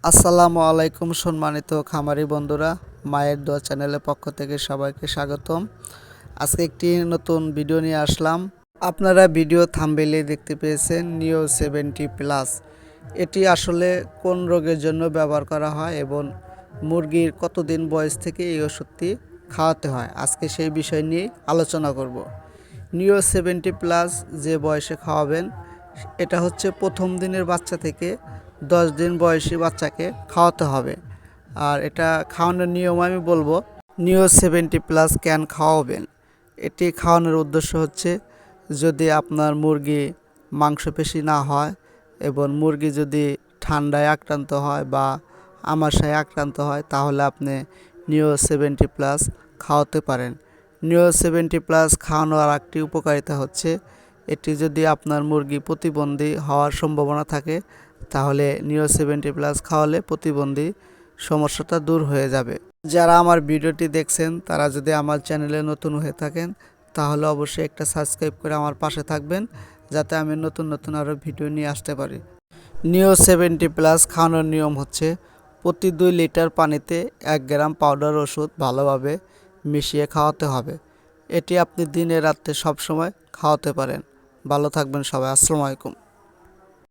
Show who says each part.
Speaker 1: আসসালামু আলাইকুম সম্মানিত খামারি বন্ধুরা, মায়ের দোয়া চ্যানেলের পক্ষ থেকে সবাইকে স্বাগতম। আজকে একটি নতুন ভিডিও নিয়ে আসলাম। আপনারা ভিডিও থাম্বনেইলে দেখতে পেয়েছেন নিও 70+। এটি আসলে কোন রোগের জন্য ব্যবহার করা হয় এবং মুরগির কতদিন বয়স থেকে এই ওষুধটি খাওয়াতে হয়, আজকে সেই বিষয় নিয়ে আলোচনা করব। নিও 70+ যে বয়সে খাওয়াবেন, এটা হচ্ছে প্রথম দিনের বাচ্চা থেকে 10 দিন বয়সী বাচ্চাকে খাওয়াতে হবে। আর এটা খাওয়ানোর নিয়ম আমি বলবো। নিও 70+ কেন খাওয়াবেন, এটি খাওয়ানোর উদ্দেশ্য হচ্ছে যদি আপনার মুরগি মাংসপেশি না হয় এবং মুরগি যদি ঠান্ডায় আক্রান্ত হয় বা আমাশায় আক্রান্ত হয়, তাহলে আপনি নিও 70+ খাওয়াতে পারেন। নিও 70+ খাওয়ানোর আরেকটি উপকারিতা হচ্ছে, এটি যদি আপনার মুরগি প্রতিবন্ধী হওয়ার সম্ভাবনা থাকে, তাহলে নিও 70+ খাওয়ালে প্রতিবন্ধী সমস্যাটা দূর হয়ে যাবে। যারা আমার ভিডিওটি দেখছেন তারা যদি আমার চ্যানেলে নতুন হয়ে থাকেন, তাহলে অবশ্যই একটা সাবস্ক্রাইব করে আমার পাশে থাকবেন, যাতে আমি নতুন নতুন আরও ভিডিও নিয়ে আসতে পারি। নিও 70+ খাওয়ানোর নিয়ম হচ্ছে, প্রতি 2 লিটার পানিতে 1 গ্রাম পাউডার ওষুধ ভালোভাবে মিশিয়ে খাওয়াতে হবে। এটি আপনি দিনে রাত্রে সবসময় খাওয়াতে পারেন। ভালো থাকবেন সবাই। আসসালামু আলাইকুম।